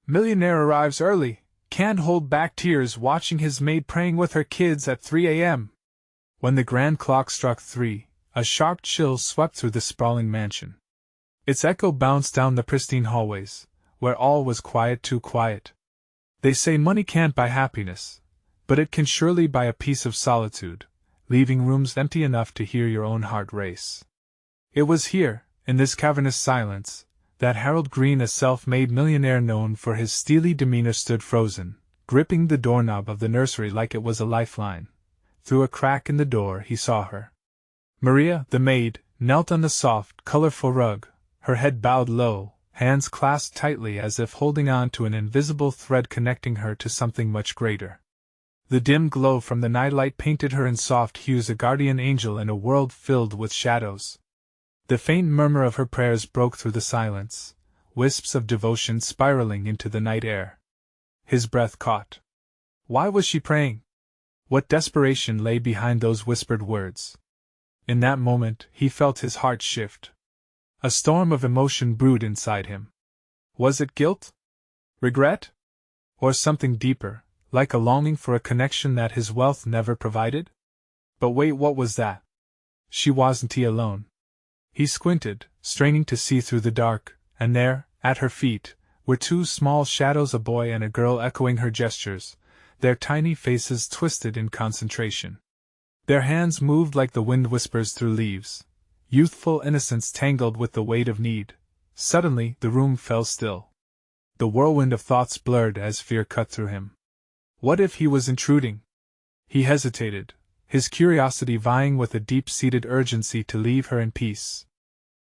Millionaire arrives early, can't hold back tears watching his maid praying with her kids at 3 a.m. When the grand clock struck 3, a sharp chill swept through the sprawling mansion. Its echo bounced down the pristine hallways, where all was quiet, too quiet. They say money can't buy happiness, but it can surely buy a piece of solitude, leaving rooms empty enough to hear your own heart race. It was here, in this cavernous silence, that Harold Green, a self-made millionaire known for his steely demeanor, stood frozen, gripping the doorknob of the nursery like it was a lifeline. Through a crack in the door he saw her. Maria, the maid, knelt on the soft, colorful rug, her head bowed low, hands clasped tightly as if holding on to an invisible thread connecting her to something much greater. The dim glow from the nightlight painted her in soft hues, a guardian angel in a world filled with shadows. The faint murmur of her prayers broke through the silence, wisps of devotion spiraling into the night air. His breath caught. Why was she praying? What desperation lay behind those whispered words? In that moment, he felt his heart shift. A storm of emotion brewed inside him. Was it guilt? Regret? Or something deeper, like a longing for a connection that his wealth never provided? But wait, what was that? She wasn't he alone. He squinted, straining to see through the dark, and there, at her feet, were two small shadows, a boy and a girl, echoing her gestures, their tiny faces twisted in concentration. Their hands moved like the wind whispers through leaves, youthful innocence tangled with the weight of need. Suddenly, the room fell still. The whirlwind of thoughts blurred as fear cut through him. What if he was intruding? He hesitated, his curiosity vying with a deep-seated urgency to leave her in peace.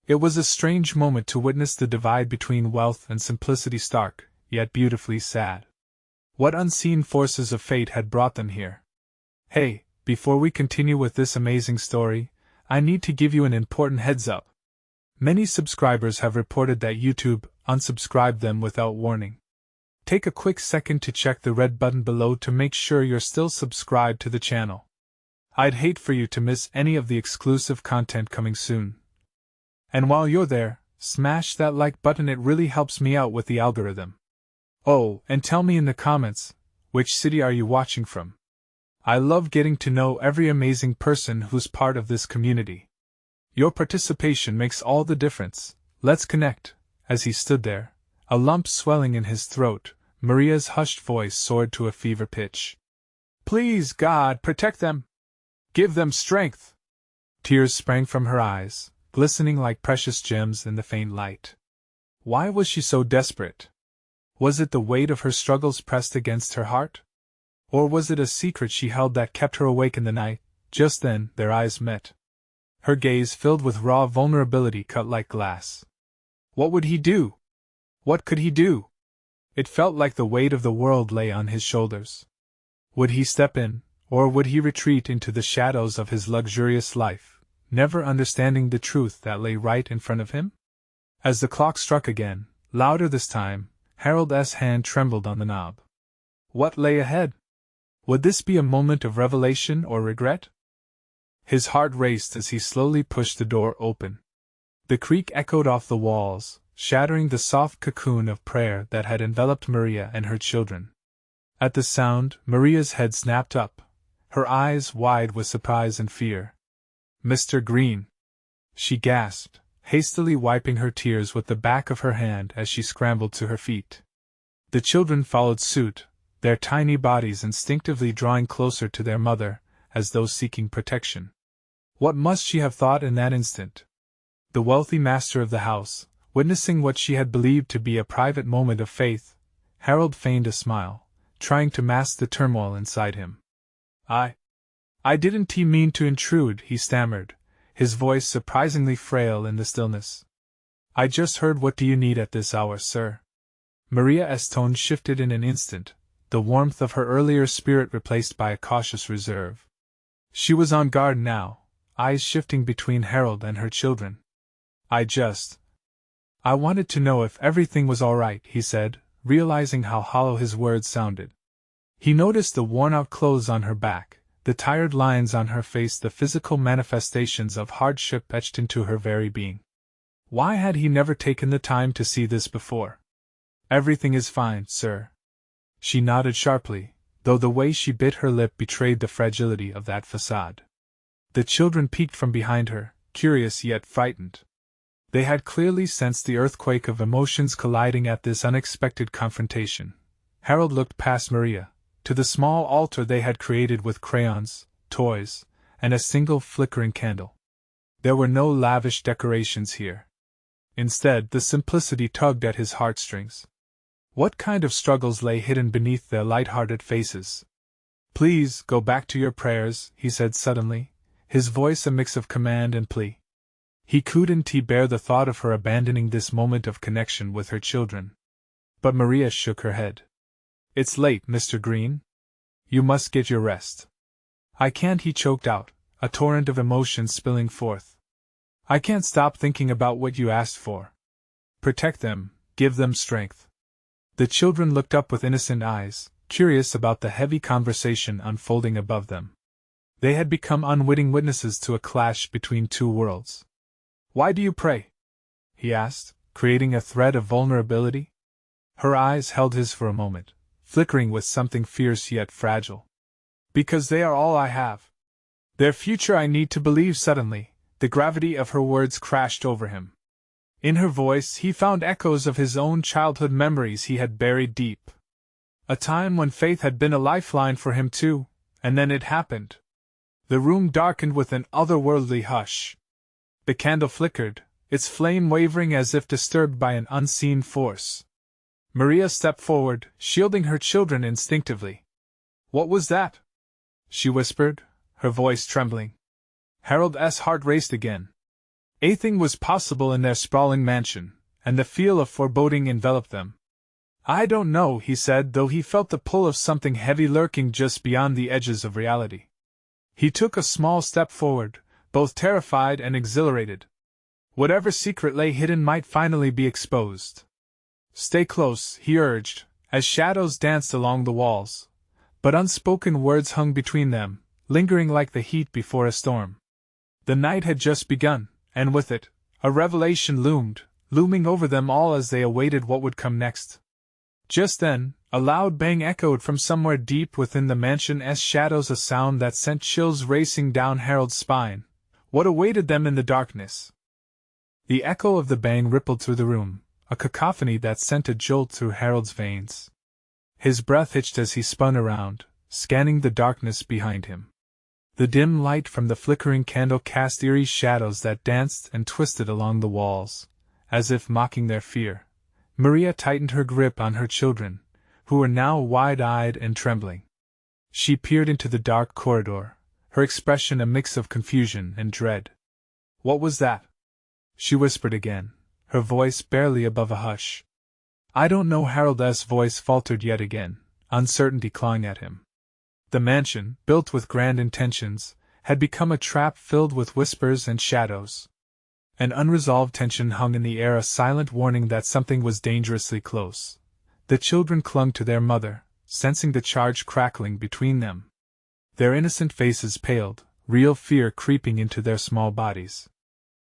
It was a strange moment to witness the divide between wealth and simplicity, stark, yet beautifully sad. What unseen forces of fate had brought them here? Hey, before we continue with this amazing story, I need to give you an important heads-up. Many subscribers have reported that YouTube unsubscribed them without warning. Take a quick second to check the red button below to make sure you're still subscribed to the channel. I'd hate for you to miss any of the exclusive content coming soon. And while you're there, smash that like button, it really helps me out with the algorithm. Oh, and tell me in the comments, which city are you watching from? I love getting to know every amazing person who's part of this community. Your participation makes all the difference. Let's connect. As he stood there, a lump swelling in his throat, Maria's hushed voice soared to a fever pitch. Please, God, protect them. Give them strength. Tears sprang from her eyes, glistening like precious gems in the faint light. Why was she so desperate? Was it the weight of her struggles pressed against her heart? Or was it a secret she held that kept her awake in the night? Just then, their eyes met. Her gaze, filled with raw vulnerability, cut like glass. What would he do? What could he do? It felt like the weight of the world lay on his shoulders. Would he step in, or would he retreat into the shadows of his luxurious life, never understanding the truth that lay right in front of him? As the clock struck again, louder this time, Harold's hand trembled on the knob. What lay ahead? Would this be a moment of revelation or regret? His heart raced as he slowly pushed the door open. The creak echoed off the walls, shattering the soft cocoon of prayer that had enveloped Maria and her children. At the sound, Maria's head snapped up, her eyes wide with surprise and fear. Mr. Green! She gasped, hastily wiping her tears with the back of her hand as she scrambled to her feet. The children followed suit, their tiny bodies instinctively drawing closer to their mother, as though seeking protection. What must she have thought in that instant? The wealthy master of the house, witnessing what she had believed to be a private moment of faith. Harold feigned a smile, trying to mask the turmoil inside him. I didn't mean to intrude, he stammered, his voice surprisingly frail in the stillness. I just heard. What do you need at this hour, sir? Maria's tone shifted in an instant, the warmth of her earlier spirit replaced by a cautious reserve. She was on guard now, eyes shifting between Harold and her children. I wanted to know if everything was all right, he said, realizing how hollow his words sounded. He noticed the worn-out clothes on her back, the tired lines on her face, the physical manifestations of hardship etched into her very being. Why had he never taken the time to see this before? Everything is fine, sir. She nodded sharply, though the way she bit her lip betrayed the fragility of that facade. The children peeked from behind her, curious yet frightened. They had clearly sensed the earthquake of emotions colliding at this unexpected confrontation. Harold looked past Maria, to the small altar they had created with crayons, toys, and a single flickering candle. There were no lavish decorations here. Instead, the simplicity tugged at his heartstrings. What kind of struggles lay hidden beneath their light-hearted faces? "Please, go back to your prayers," he said suddenly, his voice a mix of command and plea. He couldn't bear the thought of her abandoning this moment of connection with her children. But Maria shook her head. "It's late, Mr. Green. You must get your rest." "I can't," he choked out, a torrent of emotion spilling forth. "I can't stop thinking about what you asked for. Protect them, give them strength." The children looked up with innocent eyes, curious about the heavy conversation unfolding above them. They had become unwitting witnesses to a clash between two worlds. "Why do you pray?" he asked, creating a thread of vulnerability. Her eyes held his for a moment, flickering with something fierce yet fragile. "Because they are all I have. Their future I need to believe." Suddenly, the gravity of her words crashed over him. In her voice he found echoes of his own childhood memories he had buried deep. A time when faith had been a lifeline for him too, and then it happened. The room darkened with an otherworldly hush. The candle flickered, its flame wavering as if disturbed by an unseen force. Maria stepped forward, shielding her children instinctively. "What was that?" she whispered, her voice trembling. Harold's heart raced again. Anything was possible in their sprawling mansion, and the feel of foreboding enveloped them. "I don't know," he said, though he felt the pull of something heavy lurking just beyond the edges of reality. He took a small step forward, both terrified and exhilarated. Whatever secret lay hidden might finally be exposed. "Stay close," he urged, as shadows danced along the walls. But unspoken words hung between them, lingering like the heat before a storm. The night had just begun, and with it, a revelation looming over them all as they awaited what would come next. Just then, a loud bang echoed from somewhere deep within the mansion's shadows, a sound that sent chills racing down Harold's spine. What awaited them in the darkness? The echo of the bang rippled through the room, a cacophony that sent a jolt through Harold's veins. His breath hitched as he spun around, scanning the darkness behind him. The dim light from the flickering candle cast eerie shadows that danced and twisted along the walls, as if mocking their fear. Maria tightened her grip on her children, who were now wide-eyed and trembling. She peered into the dark corridor, her expression a mix of confusion and dread. "What was that?" she whispered again, her voice barely above a hush. "I don't know." Harold's voice faltered yet again, uncertainty clawing at him. The mansion, built with grand intentions, had become a trap filled with whispers and shadows. An unresolved tension hung in the air, a silent warning that something was dangerously close. The children clung to their mother, sensing the charge crackling between them. Their innocent faces paled, real fear creeping into their small bodies.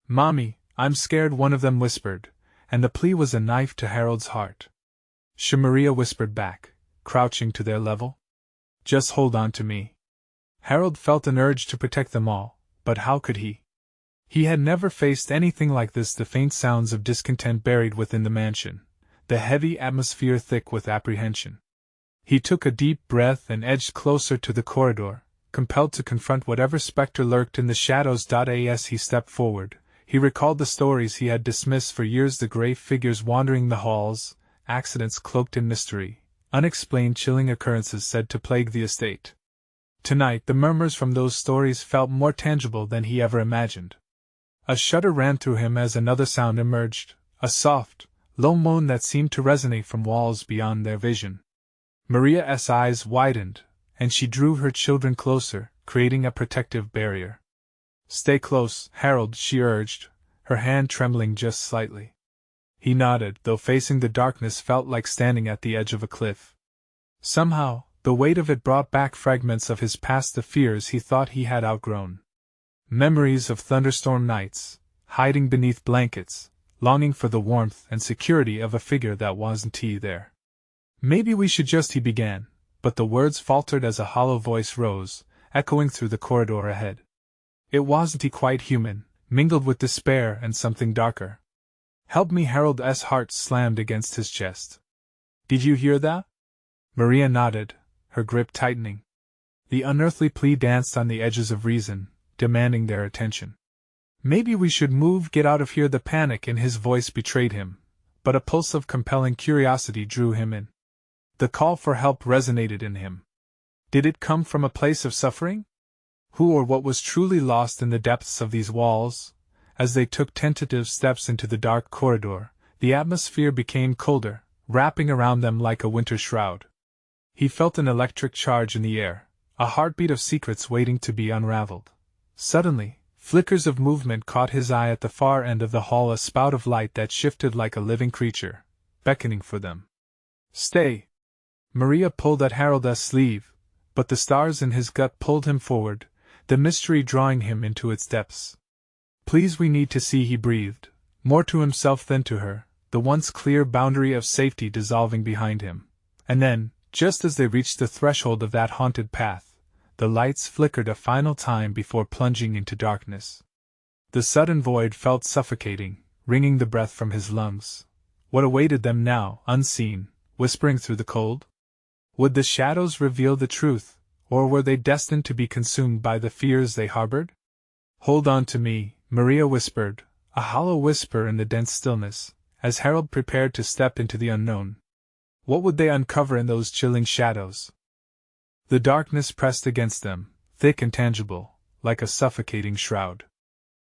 "Mommy, I'm scared," one of them whispered, and the plea was a knife to Harold's heart. Maria whispered back, crouching to their level. "Just hold on to me." Harold felt an urge to protect them all, but how could he? He had never faced anything like this, the faint sounds of discontent buried within the mansion, the heavy atmosphere thick with apprehension. He took a deep breath and edged closer to the corridor, compelled to confront whatever specter lurked in the shadows. As he stepped forward, he recalled the stories he had dismissed for years, the gray figures wandering the halls, accidents cloaked in mystery, unexplained chilling occurrences said to plague the estate. Tonight the murmurs from those stories felt more tangible than he ever imagined. A shudder ran through him as another sound emerged, a soft, low moan that seemed to resonate from walls beyond their vision. Maria's eyes widened, and she drew her children closer, creating a protective barrier. "Stay close, Harold," she urged, her hand trembling just slightly. He nodded, though facing the darkness felt like standing at the edge of a cliff. Somehow, the weight of it brought back fragments of his past, the fears he thought he had outgrown. Memories of thunderstorm nights, hiding beneath blankets, longing for the warmth and security of a figure that wasn't there. Maybe we should just, he began, but the words faltered as a hollow voice rose, echoing through the corridor ahead. It wasn't quite human, mingled with despair and something darker. Help me! Harold's heart slammed against his chest. Did you hear that? Maria nodded, her grip tightening. The unearthly plea danced on the edges of reason, demanding their attention. Maybe we should move, get out of here. The panic in his voice betrayed him, but a pulse of compelling curiosity drew him in. The call for help resonated in him. Did it come from a place of suffering? Who or what was truly lost in the depths of these walls? As they took tentative steps into the dark corridor, the atmosphere became colder, wrapping around them like a winter shroud. He felt an electric charge in the air, a heartbeat of secrets waiting to be unraveled. Suddenly, flickers of movement caught his eye at the far end of the hall, a spout of light that shifted like a living creature, beckoning for them. Stay! Maria pulled at Harold's sleeve, but the stars in his gut pulled him forward, the mystery drawing him into its depths. Please, we need to see, he breathed, more to himself than to her, the once clear boundary of safety dissolving behind him. And then, just as they reached the threshold of that haunted path, the lights flickered a final time before plunging into darkness. The sudden void felt suffocating, wringing the breath from his lungs. What awaited them now, unseen, whispering through the cold? Would the shadows reveal the truth, or were they destined to be consumed by the fears they harbored? Hold on to me, Maria whispered, a hollow whisper in the dense stillness, as Harold prepared to step into the unknown. What would they uncover in those chilling shadows? The darkness pressed against them, thick and tangible, like a suffocating shroud.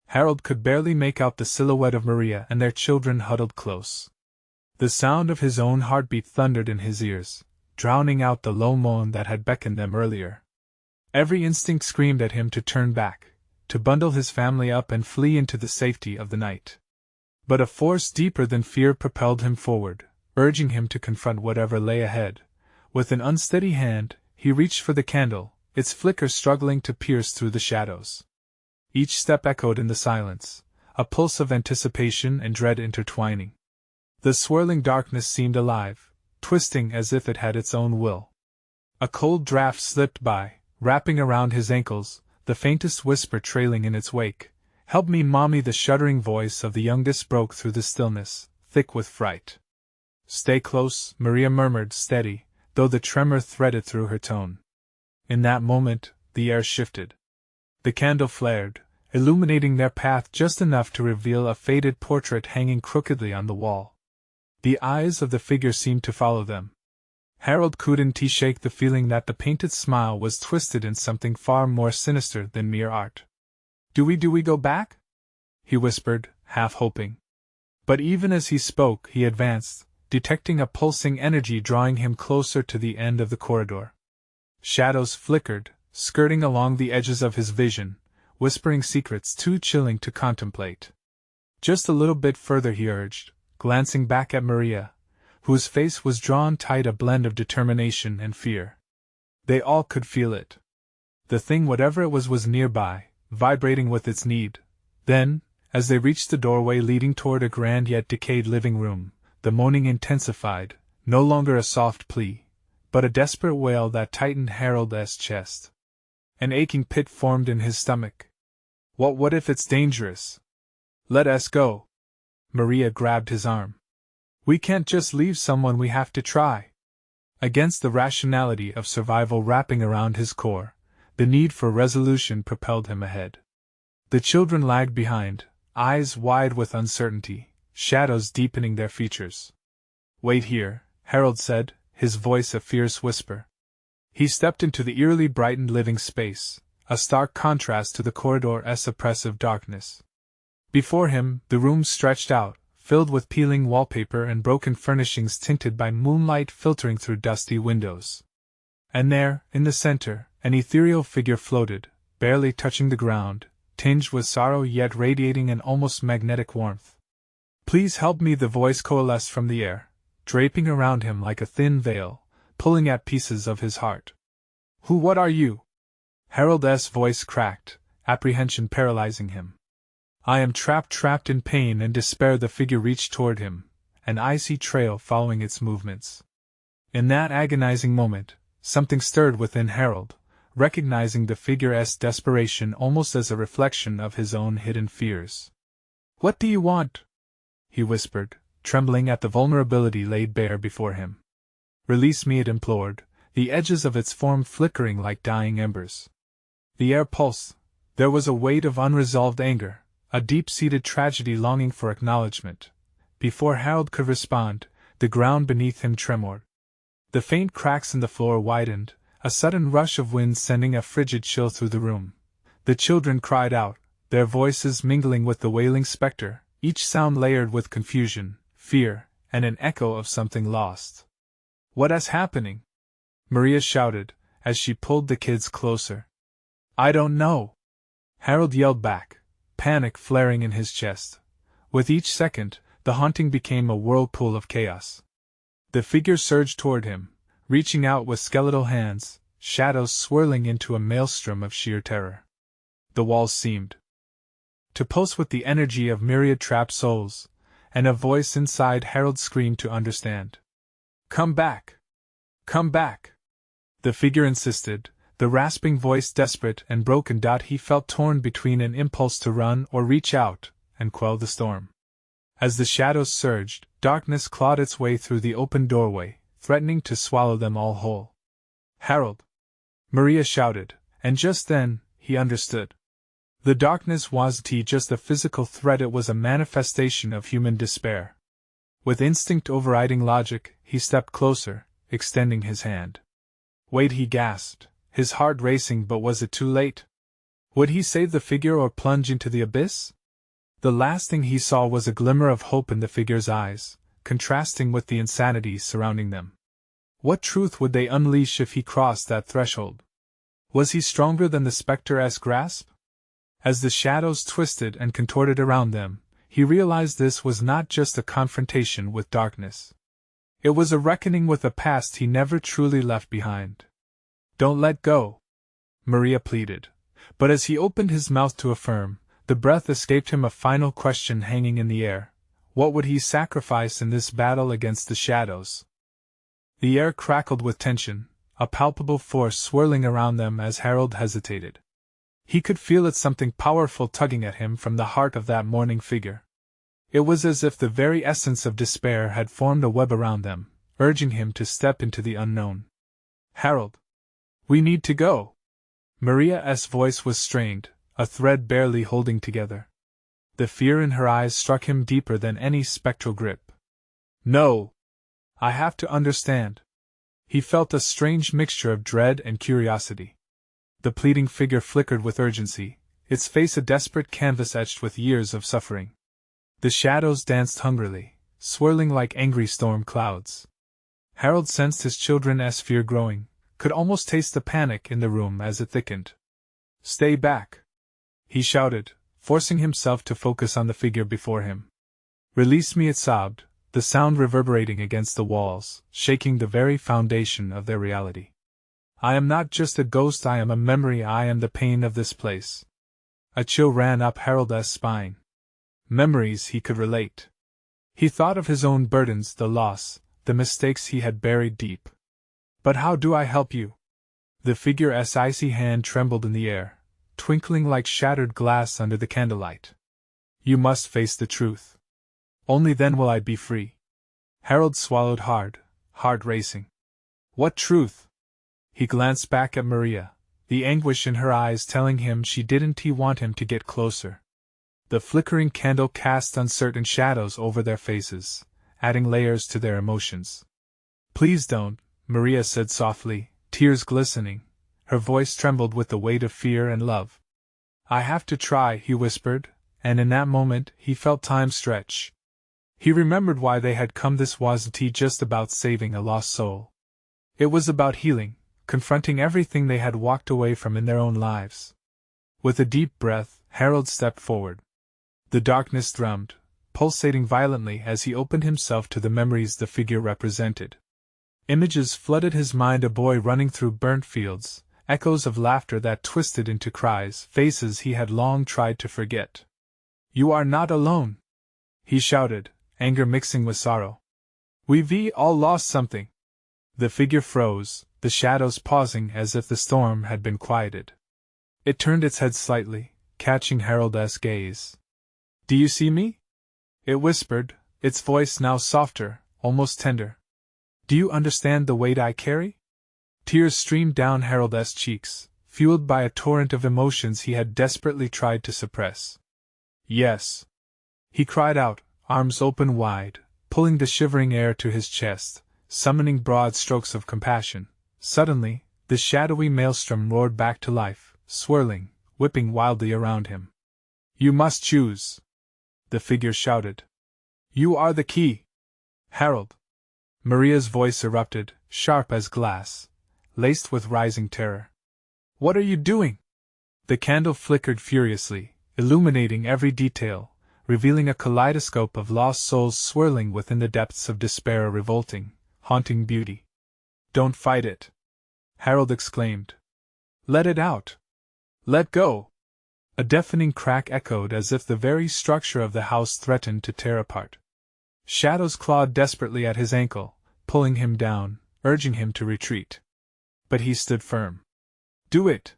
Harold could barely make out the silhouette of Maria and their children huddled close. The sound of his own heartbeat thundered in his ears, drowning out the low moan that had beckoned them earlier. Every instinct screamed at him to turn back, to bundle his family up and flee into the safety of the night. But a force deeper than fear propelled him forward, urging him to confront whatever lay ahead. With an unsteady hand, he reached for the candle, its flicker struggling to pierce through the shadows. Each step echoed in the silence, a pulse of anticipation and dread intertwining. The swirling darkness seemed alive, twisting as if it had its own will. A cold draft slipped by, wrapping around his ankles, the faintest whisper trailing in its wake. Help me, Mommy! The shuddering voice of the youngest broke through the stillness, thick with fright. Stay close, Maria murmured, steady, though the tremor threaded through her tone. In that moment, the air shifted. The candle flared, illuminating their path just enough to reveal a faded portrait hanging crookedly on the wall. The eyes of the figure seemed to follow them. Harold couldn't shake the feeling that the painted smile was twisted in something far more sinister than mere art. Do we go back? He whispered, half hoping. But even as he spoke, he advanced, detecting a pulsing energy drawing him closer to the end of the corridor. Shadows flickered, skirting along the edges of his vision, whispering secrets too chilling to contemplate. Just a little bit further, he urged, glancing back at Maria, whose face was drawn tight, a blend of determination and fear. They all could feel it. The thing, whatever it was nearby, vibrating with its need. Then, as they reached the doorway leading toward a grand yet decayed living room, the moaning intensified, no longer a soft plea, but a desperate wail that tightened Harold's chest. An aching pit formed in his stomach. What if it's dangerous? Let us go. Maria grabbed his arm. We can't just leave someone, we have to try. Against the rationality of survival wrapping around his core, the need for resolution propelled him ahead. The children lagged behind, eyes wide with uncertainty, shadows deepening their features. Wait here, Harold said, his voice a fierce whisper. He stepped into the eerily brightened living space, a stark contrast to the corridor's oppressive darkness. Before him, the room stretched out, filled with peeling wallpaper and broken furnishings tinted by moonlight filtering through dusty windows. And there, in the center, an ethereal figure floated, barely touching the ground, tinged with sorrow yet radiating an almost magnetic warmth. Please help me, the voice coalesced from the air, draping around him like a thin veil, pulling at pieces of his heart. What are you? Harold's voice cracked, apprehension paralyzing him. I am trapped in pain and despair. The figure reached toward him, an icy trail following its movements. In that agonizing moment, something stirred within Harold, recognizing the figure's desperation almost as a reflection of his own hidden fears. "What do you want?" he whispered, trembling at the vulnerability laid bare before him. "Release me," it implored, the edges of its form flickering like dying embers. The air pulsed. There was a weight of unresolved anger, a deep-seated tragedy longing for acknowledgement. Before Harold could respond, the ground beneath him tremored. The faint cracks in the floor widened, a sudden rush of wind sending a frigid chill through the room. The children cried out, their voices mingling with the wailing specter, each sound layered with confusion, fear, and an echo of something lost. "What is happening?" Maria shouted, as she pulled the kids closer. "I don't know," Harold yelled back, panic flaring in his chest. With each second, the haunting became a whirlpool of chaos. The figure surged toward him, reaching out with skeletal hands, shadows swirling into a maelstrom of sheer terror. The walls seemed to pulse with the energy of myriad trapped souls, and a voice inside Harold screamed to understand. "Come back! Come back!" The figure insisted, the rasping voice desperate and broken. He felt torn between an impulse to run or reach out and quell the storm. As the shadows surged, darkness clawed its way through the open doorway, threatening to swallow them all whole. "Harold!" Maria shouted, and just then, he understood. The darkness wasn't just a physical threat, it was a manifestation of human despair. With instinct overriding logic, he stepped closer, extending his hand. "Wait," he gasped, his heart racing. But was it too late? Would he save the figure or plunge into the abyss? The last thing he saw was a glimmer of hope in the figure's eyes, contrasting with the insanity surrounding them. What truth would they unleash if he crossed that threshold? Was he stronger than the spectre's grasp? As the shadows twisted and contorted around them, he realized this was not just a confrontation with darkness. It was a reckoning with a past he never truly left behind. "Don't let go," Maria pleaded. But as he opened his mouth to affirm, the breath escaped him, a final question hanging in the air. What would he sacrifice in this battle against the shadows? The air crackled with tension, a palpable force swirling around them as Harold hesitated. He could feel it, something powerful tugging at him from the heart of that mourning figure. It was as if the very essence of despair had formed a web around them, urging him to step into the unknown. "Harold! We need to go!" Maria's voice was strained, a thread barely holding together. The fear in her eyes struck him deeper than any spectral grip. "No! I have to understand." He felt a strange mixture of dread and curiosity. The pleading figure flickered with urgency, its face a desperate canvas etched with years of suffering. The shadows danced hungrily, swirling like angry storm clouds. Harold sensed his children's fear growing, could almost taste the panic in the room as it thickened. "Stay back!" he shouted, forcing himself to focus on the figure before him. "Release me," it sobbed, the sound reverberating against the walls, shaking the very foundation of their reality. "I am not just a ghost, I am a memory, I am the pain of this place." A chill ran up Harold's spine. Memories he could relate. He thought of his own burdens, the loss, the mistakes he had buried deep. "But how do I help you?" The figure's icy hand trembled in the air, twinkling like shattered glass under the candlelight. "You must face the truth. Only then will I be free." Harold swallowed hard, heart racing. "What truth?" He glanced back at Maria, the anguish in her eyes telling him she didn't want him to get closer. The flickering candle cast uncertain shadows over their faces, adding layers to their emotions. "Please don't," Maria said softly, tears glistening. Her voice trembled with the weight of fear and love. "I have to try," he whispered, and in that moment he felt time stretch. He remembered why they had come. This wasn't just about saving a lost soul. It was about healing, confronting everything they had walked away from in their own lives. With a deep breath, Harold stepped forward. The darkness thrummed, pulsating violently as he opened himself to the memories the figure represented. Images flooded his mind: a boy running through burnt fields, echoes of laughter that twisted into cries, faces he had long tried to forget. You are not alone, he shouted, anger mixing with sorrow. We've all lost something. The figure froze, the shadows pausing as if the storm had been quieted. It turned its head slightly, catching Harold's gaze. Do you see me? It whispered, its voice now softer, almost tender. Do you understand the weight I carry? Tears streamed down Harold's cheeks, fueled by a torrent of emotions he had desperately tried to suppress. Yes, he cried out, arms open wide, pulling the shivering air to his chest, summoning broad strokes of compassion. Suddenly, the shadowy maelstrom roared back to life, swirling, whipping wildly around him. You must choose, the figure shouted. You are the key. Harold. Maria's voice erupted, sharp as glass, laced with rising terror. What are you doing? The candle flickered furiously, illuminating every detail, revealing a kaleidoscope of lost souls swirling within the depths of despair, a revolting, haunting beauty. Don't fight it, Harold exclaimed. Let it out. Let go. A deafening crack echoed as if the very structure of the house threatened to tear apart. Shadows clawed desperately at his ankle, pulling him down, urging him to retreat. But he stood firm. Do it!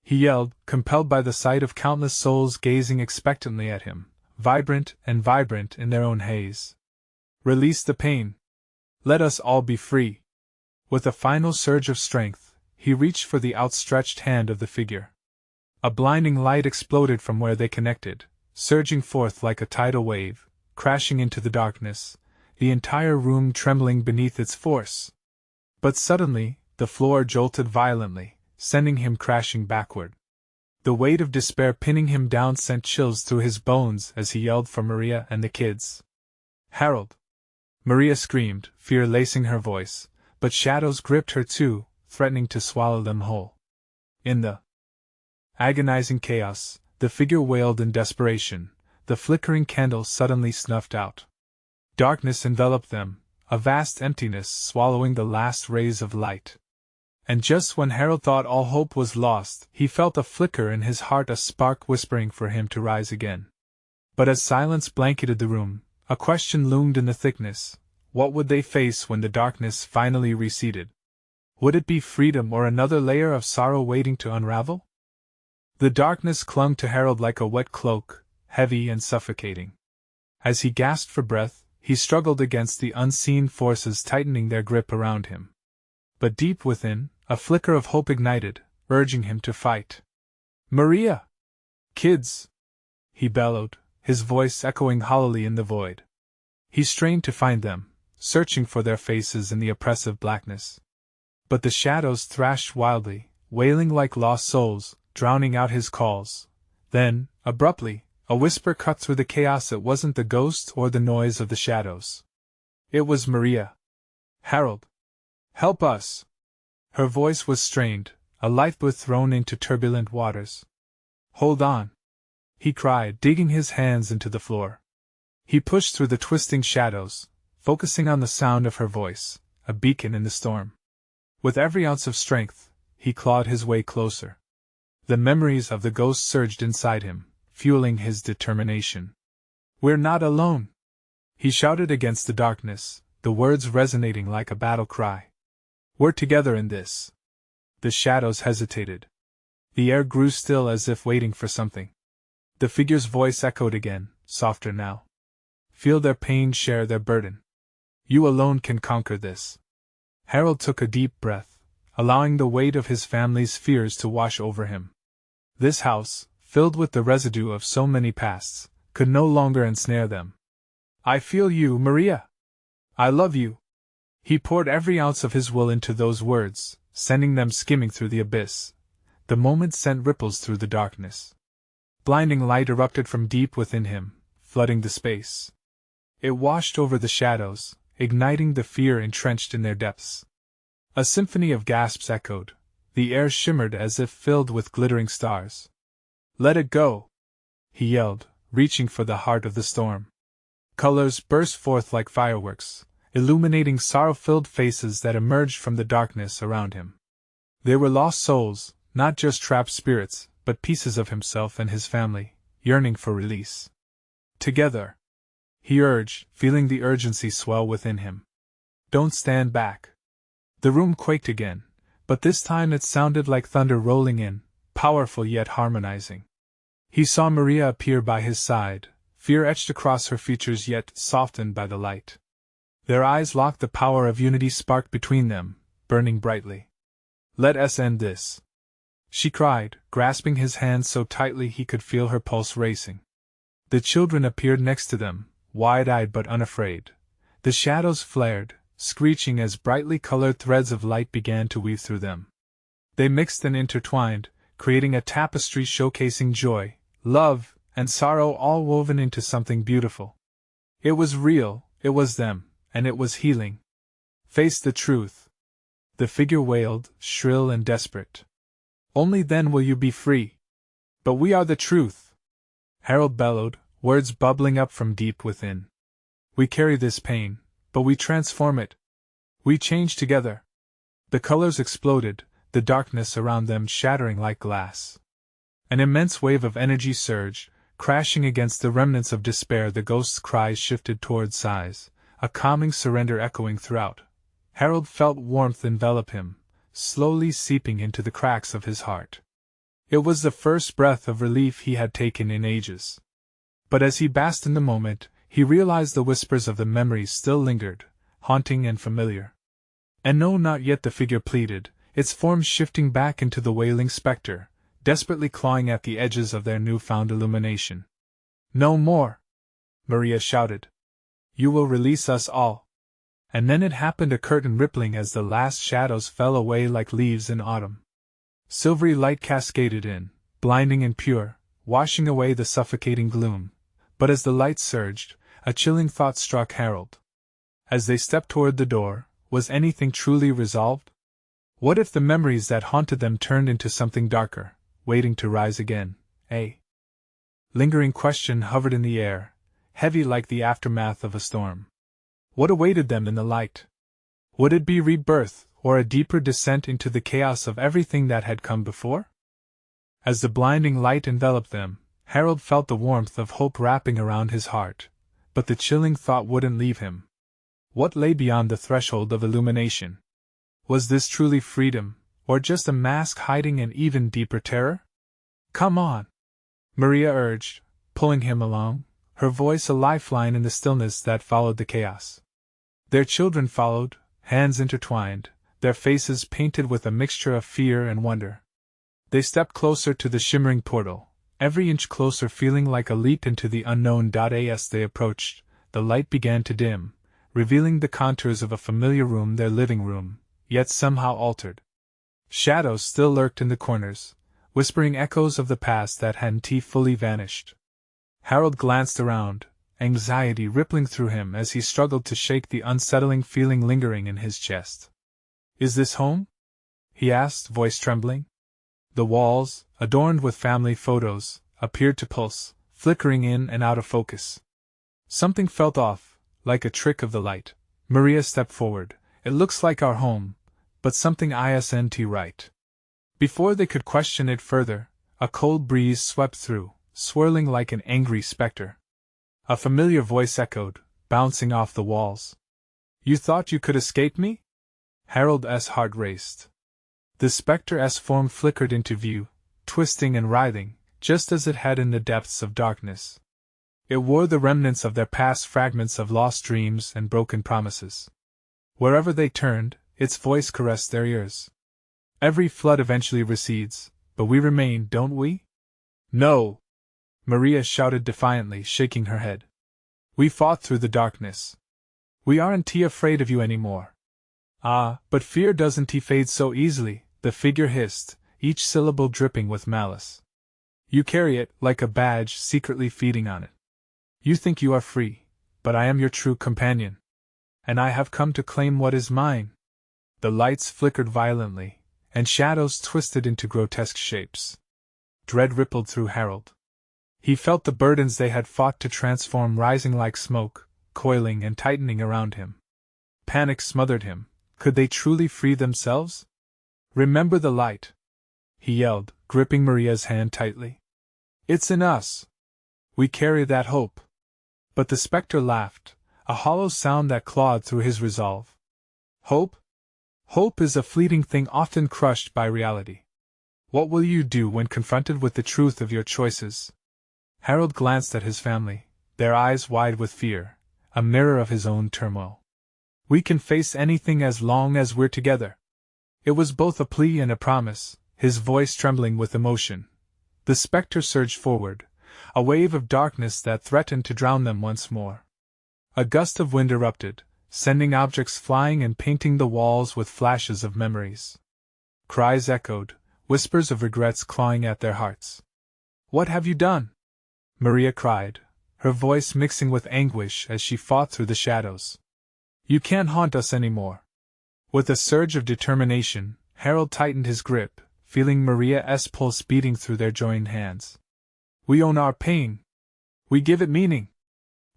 He yelled, compelled by the sight of countless souls gazing expectantly at him, vibrant in their own haze. Release the pain. Let us all be free. With a final surge of strength, he reached for the outstretched hand of the figure. A blinding light exploded from where they connected, surging forth like a tidal wave, crashing into the darkness, the entire room trembling beneath its force. But suddenly, the floor jolted violently, sending him crashing backward. The weight of despair pinning him down sent chills through his bones as he yelled for Maria and the kids. Harold! Maria screamed, fear lacing her voice, but shadows gripped her too, threatening to swallow them whole. In the agonizing chaos, the figure wailed in desperation. The flickering candle suddenly snuffed out. Darkness enveloped them, a vast emptiness swallowing the last rays of light. And just when Harold thought all hope was lost, he felt a flicker in his heart, a spark whispering for him to rise again. But as silence blanketed the room, a question loomed in the thickness. What would they face when the darkness finally receded? Would it be freedom or another layer of sorrow waiting to unravel? The darkness clung to Harold like a wet cloak, heavy and suffocating. As he gasped for breath, he struggled against the unseen forces tightening their grip around him. But deep within, a flicker of hope ignited, urging him to fight. Maria! Kids! He bellowed, his voice echoing hollowly in the void. He strained to find them, searching for their faces in the oppressive blackness. But the shadows thrashed wildly, wailing like lost souls, drowning out his calls. Then, abruptly, a whisper cut through the chaos. It wasn't the ghost or the noise of the shadows. It was Maria. Harold! Help us! Her voice was strained, a lifeboat thrown into turbulent waters. Hold on! He cried, digging his hands into the floor. He pushed through the twisting shadows, focusing on the sound of her voice, a beacon in the storm. With every ounce of strength, he clawed his way closer. The memories of the ghost surged inside him, fueling his determination. We're not alone! He shouted against the darkness, the words resonating like a battle cry. We're together in this. The shadows hesitated. The air grew still as if waiting for something. The figure's voice echoed again, softer now. Feel their pain, share their burden. You alone can conquer this. Harold took a deep breath, allowing the weight of his family's fears to wash over him. This house, filled with the residue of so many pasts, could no longer ensnare them. I feel you, Maria. I love you. He poured every ounce of his will into those words, sending them skimming through the abyss. The moment sent ripples through the darkness. Blinding light erupted from deep within him, flooding the space. It washed over the shadows, igniting the fear entrenched in their depths. A symphony of gasps echoed. The air shimmered as if filled with glittering stars. Let it go! He yelled, reaching for the heart of the storm. Colors burst forth like fireworks, illuminating sorrow-filled faces that emerged from the darkness around him. They were lost souls, not just trapped spirits, but pieces of himself and his family, yearning for release. Together, he urged, feeling the urgency swell within him. Don't stand back. The room quaked again, but this time it sounded like thunder rolling in, powerful yet harmonizing. He saw Maria appear by his side, fear etched across her features yet softened by the light. Their eyes locked, the power of unity sparked between them, burning brightly. Let us end this, she cried, grasping his hand so tightly he could feel her pulse racing. The children appeared next to them, wide-eyed but unafraid. The shadows flared, screeching as brightly colored threads of light began to weave through them. They mixed and intertwined, creating a tapestry showcasing joy, love, and sorrow all woven into something beautiful. It was real, it was them, and it was healing. Face the truth, the figure wailed, shrill and desperate. Only then will you be free. But we are the truth, Harold bellowed, words bubbling up from deep within. We carry this pain, but we transform it. We change together. The colors exploded, the darkness around them shattering like glass. An immense wave of energy surged, crashing against the remnants of despair. The ghost's cries shifted toward sighs, a calming surrender echoing throughout. Harold felt warmth envelop him, slowly seeping into the cracks of his heart. It was the first breath of relief he had taken in ages. But as he basked in the moment, he realized the whispers of the memories still lingered, haunting and familiar. And no, not yet, the figure pleaded, its form shifting back into the wailing specter, desperately clawing at the edges of their newfound illumination. No more! Maria shouted. You will release us all. And then it happened, a curtain rippling as the last shadows fell away like leaves in autumn. Silvery light cascaded in, blinding and pure, washing away the suffocating gloom. But as the light surged, a chilling thought struck Harold. As they stepped toward the door, was anything truly resolved? What if the memories that haunted them turned into something darker, waiting to rise again? A lingering question hovered in the air, heavy like the aftermath of a storm. What awaited them in the light? Would it be rebirth, or a deeper descent into the chaos of everything that had come before? As the blinding light enveloped them, Harold felt the warmth of hope wrapping around his heart, but the chilling thought wouldn't leave him. What lay beyond the threshold of illumination? Was this truly freedom, or just a mask hiding an even deeper terror? Come on, Maria urged, pulling him along, her voice a lifeline in the stillness that followed the chaos. Their children followed, hands intertwined, their faces painted with a mixture of fear and wonder. They stepped closer to the shimmering portal, every inch closer, feeling like a leap into the unknown. As they approached, the light began to dim, revealing the contours of a familiar room, their living room, yet somehow altered. Shadows still lurked in the corners, whispering echoes of the past that hadn't fully vanished. Harold glanced around, anxiety rippling through him as he struggled to shake the unsettling feeling lingering in his chest. Is this home? He asked, voice trembling. The walls, adorned with family photos, appeared to pulse, flickering in and out of focus. Something felt off, like a trick of the light. Maria stepped forward. It looks like our home, but something isn't right. Before they could question it further, a cold breeze swept through, swirling like an angry specter. A familiar voice echoed, bouncing off the walls. You thought you could escape me? Harold's heart raced. The specter's form flickered into view, twisting and writhing, just as it had in the depths of darkness. It wore the remnants of their past, fragments of lost dreams and broken promises. Wherever they turned, its voice caressed their ears. Every flood eventually recedes, but we remain, don't we? No! Maria shouted defiantly, shaking her head. We fought through the darkness. We aren't afraid of you anymore. Ah, but fear doesn't fade so easily, the figure hissed, each syllable dripping with malice. You carry it, like a badge, secretly feeding on it. You think you are free, but I am your true companion. And I have come to claim what is mine. The lights flickered violently, and shadows twisted into grotesque shapes. Dread rippled through Harold. He felt the burdens they had fought to transform rising like smoke, coiling and tightening around him. Panic smothered him. Could they truly free themselves? Remember the light, he yelled, gripping Maria's hand tightly. It's in us. We carry that hope. But the spectre laughed, a hollow sound that clawed through his resolve. Hope? Hope is a fleeting thing often crushed by reality. What will you do when confronted with the truth of your choices? Harold glanced at his family, their eyes wide with fear, a mirror of his own turmoil. We can face anything as long as we're together. It was both a plea and a promise, his voice trembling with emotion. The spectre surged forward, a wave of darkness that threatened to drown them once more. A gust of wind erupted, sending objects flying and painting the walls with flashes of memories. Cries echoed, whispers of regrets clawing at their hearts. What have you done? Maria cried, her voice mixing with anguish as she fought through the shadows. You can't haunt us anymore. With a surge of determination, Harold tightened his grip, feeling Maria's pulse beating through their joined hands. We own our pain. We give it meaning.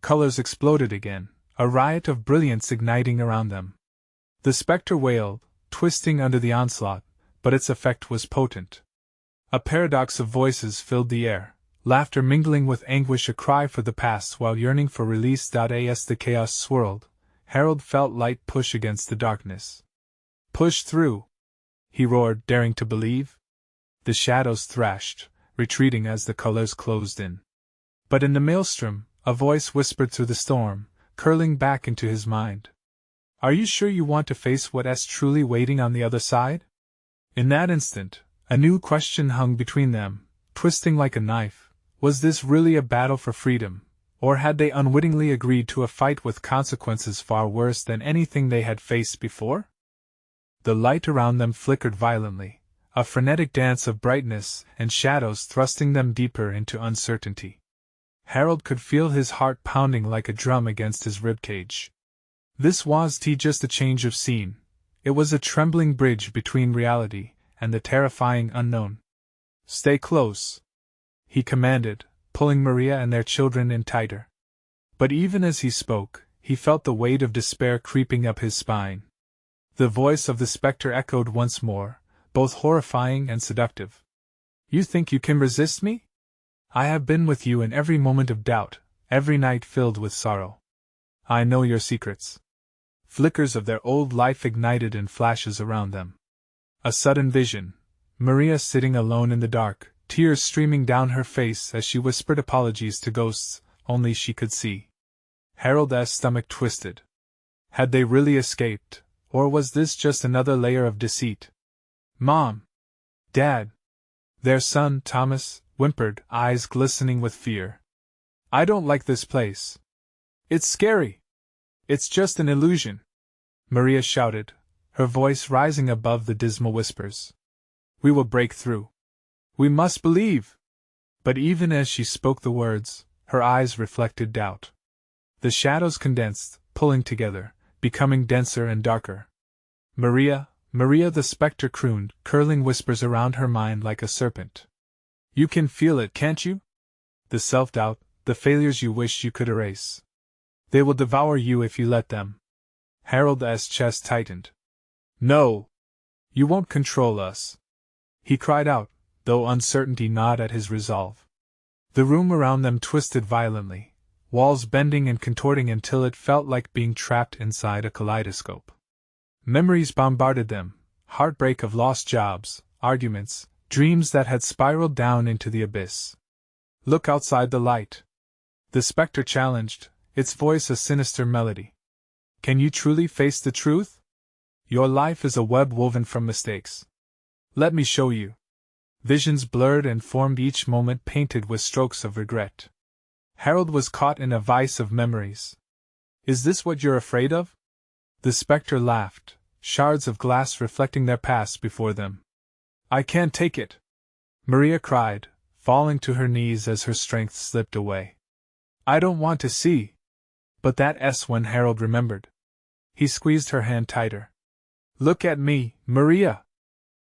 Colors exploded again, a riot of brilliance igniting around them. The spectre wailed, twisting under the onslaught, but its effect was potent. A paradox of voices filled the air, laughter mingling with anguish, a cry for the past while yearning for release. As the chaos swirled, Harold felt light push against the darkness. Push through! He roared, daring to believe. The shadows thrashed, retreating as the colors closed in. But in the maelstrom, a voice whispered through the storm, curling back into his mind. Are you sure you want to face what's truly waiting on the other side? In that instant, a new question hung between them, twisting like a knife. Was this really a battle for freedom, or had they unwittingly agreed to a fight with consequences far worse than anything they had faced before? The light around them flickered violently, a frenetic dance of brightness and shadows thrusting them deeper into uncertainty. Harold could feel his heart pounding like a drum against his ribcage. This wasn't just a change of scene, it was a trembling bridge between reality and the terrifying unknown. Stay close, he commanded, pulling Maria and their children in tighter. But even as he spoke, he felt the weight of despair creeping up his spine. The voice of the spectre echoed once more, both horrifying and seductive. You think you can resist me? I have been with you in every moment of doubt, every night filled with sorrow. I know your secrets. Flickers of their old life ignited in flashes around them. A sudden vision, Maria sitting alone in the dark, tears streaming down her face as she whispered apologies to ghosts only she could see. Harold's stomach twisted. Had they really escaped, or was this just another layer of deceit? Mom! Dad! Their son, Thomas, whimpered, eyes glistening with fear. I don't like this place. It's scary. It's just an illusion. Maria shouted, her voice rising above the dismal whispers. We will break through. We must believe! But even as she spoke the words, her eyes reflected doubt. The shadows condensed, pulling together, becoming denser and darker. Maria, Maria, the spectre crooned, curling whispers around her mind like a serpent. You can feel it, can't you? The self-doubt, the failures you wish you could erase. They will devour you if you let them. Harold's chest tightened. No! You won't control us! He cried out, though uncertainty gnawed at his resolve. The room around them twisted violently, walls bending and contorting until it felt like being trapped inside a kaleidoscope. Memories bombarded them, heartbreak of lost jobs, arguments, dreams that had spiraled down into the abyss. Look outside the light. The spectre challenged, its voice a sinister melody. Can you truly face the truth? Your life is a web woven from mistakes. Let me show you. Visions blurred and formed, each moment painted with strokes of regret. Harold was caught in a vice of memories. Is this what you're afraid of? The spectre laughed, shards of glass reflecting their past before them. I can't take it! Maria cried, falling to her knees as her strength slipped away. I don't want to see! But that's when Harold remembered. He squeezed her hand tighter. Look at me, Maria!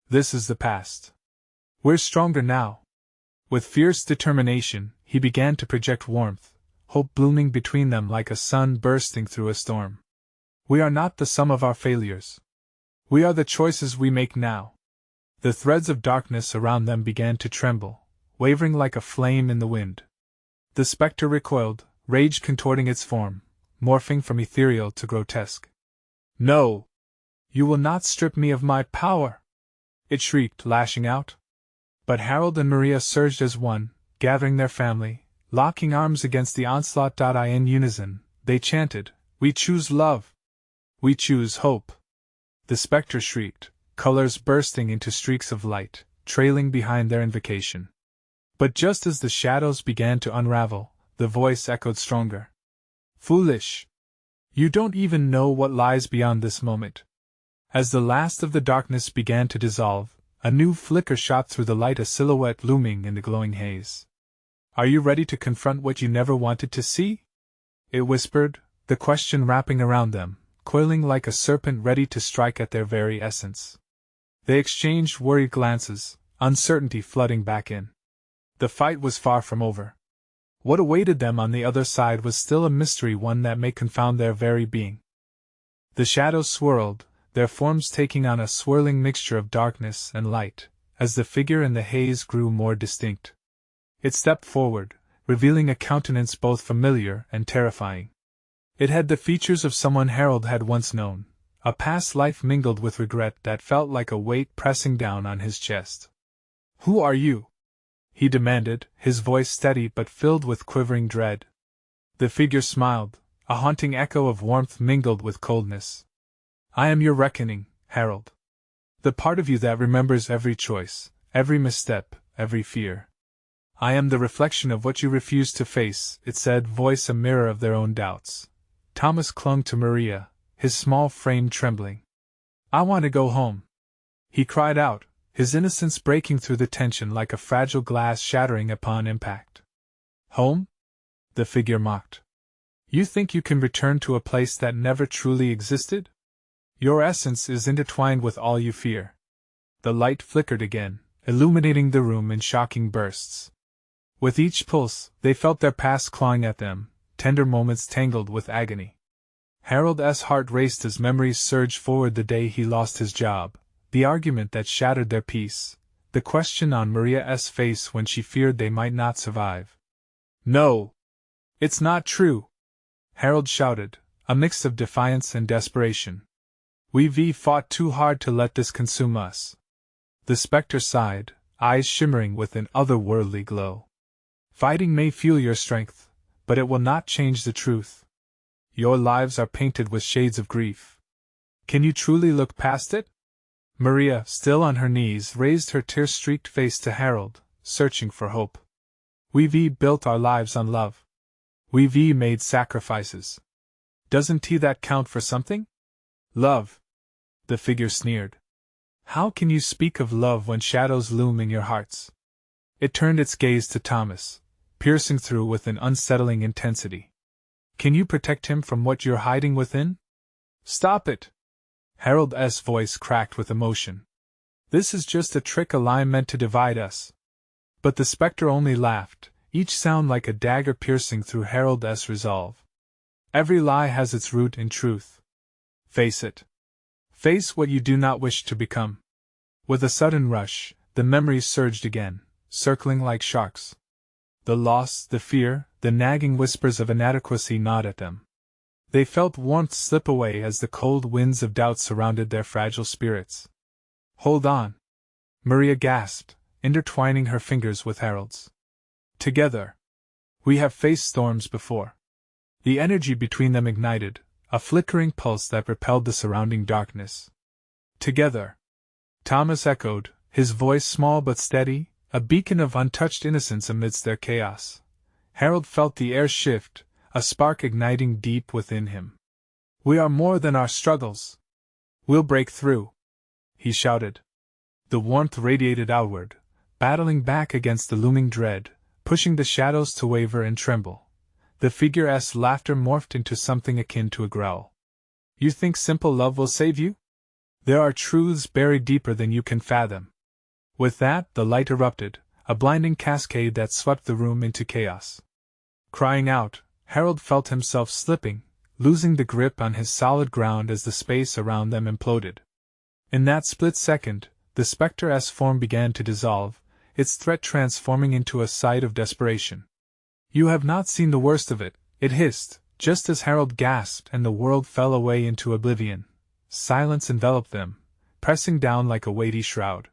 This is the past. We're stronger now. With fierce determination, he began to project warmth, hope blooming between them like a sun bursting through a storm. We are not the sum of our failures. We are the choices we make now. The threads of darkness around them began to tremble, wavering like a flame in the wind. The spectre recoiled, rage contorting its form, morphing from ethereal to grotesque. "No! You will not strip me of my power!" it shrieked, lashing out. But Harold and Maria surged as one, gathering their family, locking arms against the onslaught. In unison, they chanted, "We choose love! We choose hope!" The spectre shrieked, colors bursting into streaks of light, trailing behind their invocation. But just as the shadows began to unravel, the voice echoed stronger. "Foolish! You don't even know what lies beyond this moment." As the last of the darkness began to dissolve, a new flicker shot through the light, a silhouette looming in the glowing haze. "Are you ready to confront what you never wanted to see?" it whispered, the question wrapping around them, coiling like a serpent ready to strike at their very essence. They exchanged worried glances, uncertainty flooding back in. The fight was far from over. What awaited them on the other side was still a mystery, one that may confound their very being. The shadows swirled, their forms taking on a swirling mixture of darkness and light, as the figure in the haze grew more distinct. It stepped forward, revealing a countenance both familiar and terrifying. It had the features of someone Harold had once known, a past life mingled with regret that felt like a weight pressing down on his chest. "Who are you?" he demanded, his voice steady but filled with quivering dread. The figure smiled, a haunting echo of warmth mingled with coldness. "I am your reckoning, Harold. The part of you that remembers every choice, every misstep, every fear. I am the reflection of what you refuse to face," it said, voice a mirror of their own doubts. Thomas clung to Maria, his small frame trembling. "I want to go home," he cried out, his innocence breaking through the tension like a fragile glass shattering upon impact. "Home?" the figure mocked. "You think you can return to a place that never truly existed? Your essence is intertwined with all you fear." The light flickered again, illuminating the room in shocking bursts. With each pulse, they felt their past clawing at them, tender moments tangled with agony. Harold's heart raced as memories surged forward, the day he lost his job, the argument that shattered their peace, the question on Maria's face when she feared they might not survive. "No! It's not true!" Harold shouted, a mix of defiance and desperation. "We've fought too hard to let this consume us." The spectre sighed, eyes shimmering with an otherworldly glow. "Fighting may fuel your strength, but it will not change the truth. Your lives are painted with shades of grief. Can you truly look past it?" Maria, still on her knees, raised her tear-streaked face to Harold, searching for hope. "We've built our lives on love. We've made sacrifices. Doesn't that count for something?" "Love?" the figure sneered. "How can you speak of love when shadows loom in your hearts?" It turned its gaze to Thomas, piercing through with an unsettling intensity. "Can you protect him from what you're hiding within?" "Stop it!" Harold's voice cracked with emotion. "This is just a trick, a lie meant to divide us." But the spectre only laughed, each sound like a dagger piercing through Harold's resolve. "Every lie has its root in truth. Face it. Face what you do not wish to become." With a sudden rush, the memories surged again, circling like sharks. The loss, the fear, the nagging whispers of inadequacy gnawed at them. They felt warmth slip away as the cold winds of doubt surrounded their fragile spirits. "Hold on!" Maria gasped, intertwining her fingers with Harold's. "Together. We have faced storms before." The energy between them ignited, a flickering pulse that repelled the surrounding darkness. "Together," Thomas echoed, his voice small but steady, a beacon of untouched innocence amidst their chaos. Harold felt the air shift, a spark igniting deep within him. "We are more than our struggles. We'll break through," he shouted. The warmth radiated outward, battling back against the looming dread, pushing the shadows to waver and tremble. The figure's laughter morphed into something akin to a growl. "You think simple love will save you? There are truths buried deeper than you can fathom." With that, the light erupted, a blinding cascade that swept the room into chaos. Crying out, Harold felt himself slipping, losing the grip on his solid ground as the space around them imploded. In that split second, the spectre's form began to dissolve, its threat transforming into a sight of desperation. "You have not seen the worst of it," It hissed, just as Harold gasped and the world fell away into oblivion. Silence enveloped them, pressing down like a weighty shroud.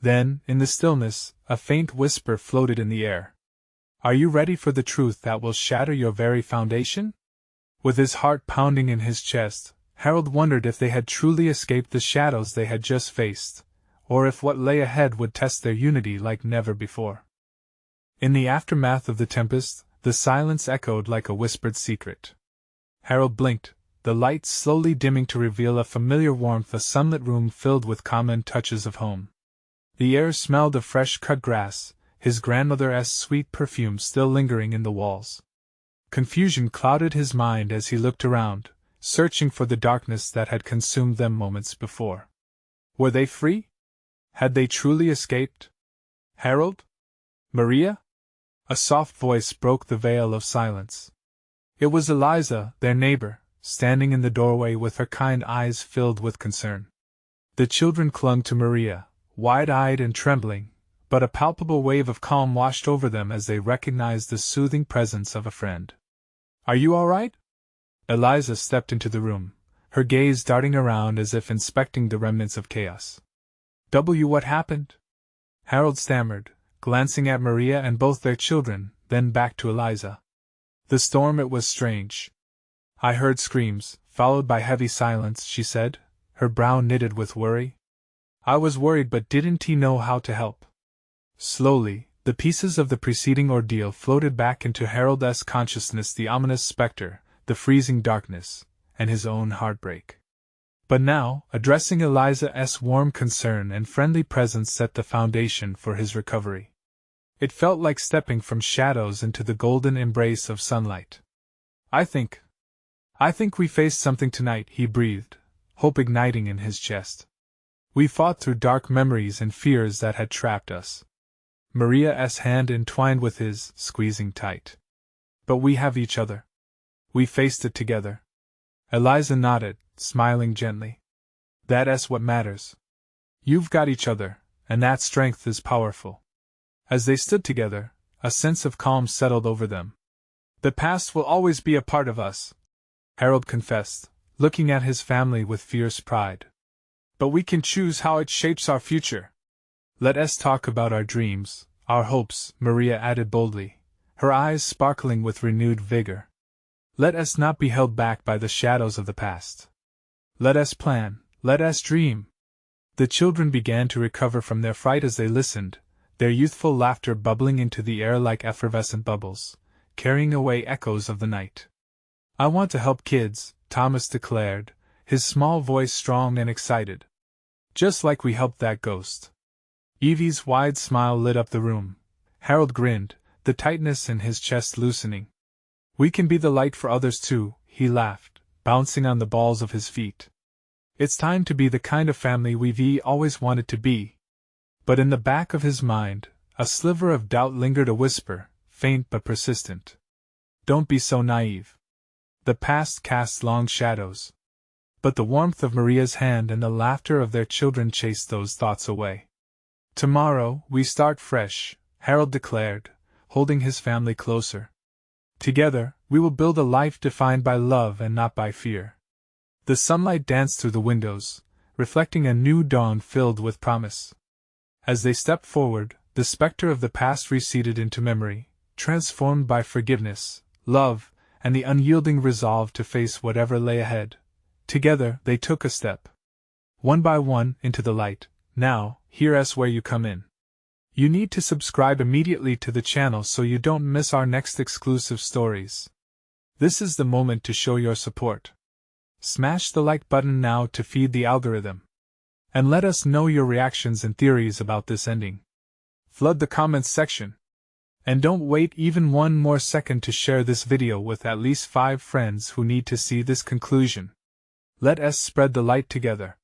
Then, in the stillness, a faint whisper floated in the air. "Are you ready for the truth that will shatter your very foundation?" With his heart pounding in his chest, Harold wondered if they had truly escaped the shadows they had just faced, or if what lay ahead would test their unity like never before. In the aftermath of the tempest, the silence echoed like a whispered secret. Harold blinked, the lights slowly dimming to reveal a familiar warmth, a sunlit room filled with common touches of home. The air smelled of fresh cut grass, his grandmother's sweet perfume still lingering in the walls. Confusion clouded his mind as he looked around, searching for the darkness that had consumed them moments before. Were they free? Had they truly escaped? Harold? Maria? A soft voice broke the veil of silence. It was Eliza, their neighbor, standing in the doorway with her kind eyes filled with concern. The children clung to Maria, wide-eyed and trembling, but a palpable wave of calm washed over them as they recognized the soothing presence of a friend. "Are you all right?" Eliza stepped into the room, her gaze darting around as if inspecting the remnants of chaos. What happened?" Harold stammered, glancing at Maria and both their children, then back to Eliza. "The storm, it was strange. I heard screams, followed by heavy silence," she said, her brow knitted with worry. "I was worried, but didn't know how to help." Slowly, the pieces of the preceding ordeal floated back into Harold's consciousness, the ominous specter, the freezing darkness, and his own heartbreak. But now, addressing Eliza's warm concern and friendly presence set the foundation for his recovery. It felt like stepping from shadows into the golden embrace of sunlight. I think we faced something tonight," he breathed, hope igniting in his chest. "We fought through dark memories and fears that had trapped us." Maria's hand entwined with his, squeezing tight. "But we have each other. We faced it together." Eliza nodded, smiling gently. "That's what matters. You've got each other, and that strength is powerful." As they stood together, a sense of calm settled over them. "The past will always be a part of us," Harold confessed, looking at his family with fierce pride. "But we can choose how it shapes our future." "Let us talk about our dreams, our hopes," Maria added boldly, her eyes sparkling with renewed vigor. "Let us not be held back by the shadows of the past. Let us plan, let us dream." The children began to recover from their fright as they listened, their youthful laughter bubbling into the air like effervescent bubbles, carrying away echoes of the night. "I want to help kids," Thomas declared, his small voice strong and excited. "Just like we helped that ghost." Evie's wide smile lit up the room. Harold grinned, the tightness in his chest loosening. "We can be the light for others too," he laughed, bouncing on the balls of his feet. "It's time to be the kind of family we've always wanted to be." But in the back of his mind, a sliver of doubt lingered, a whisper, faint but persistent. "Don't be so naive. The past casts long shadows." But the warmth of Maria's hand and the laughter of their children chased those thoughts away. "Tomorrow, we start fresh," Harold declared, holding his family closer. "Together, we will build a life defined by love and not by fear." The sunlight danced through the windows, reflecting a new dawn filled with promise. As they stepped forward, the specter of the past receded into memory, transformed by forgiveness, love, and the unyielding resolve to face whatever lay ahead. Together, they took a step, one by one, into the light. Now, here's where you come in. You need to subscribe immediately to the channel so you don't miss our next exclusive stories. This is the moment to show your support. Smash the like button now to feed the algorithm. And let us know your reactions and theories about this ending. Flood the comments section. And don't wait even one more second to share this video with at least 5 friends who need to see this conclusion. Let us spread the light together.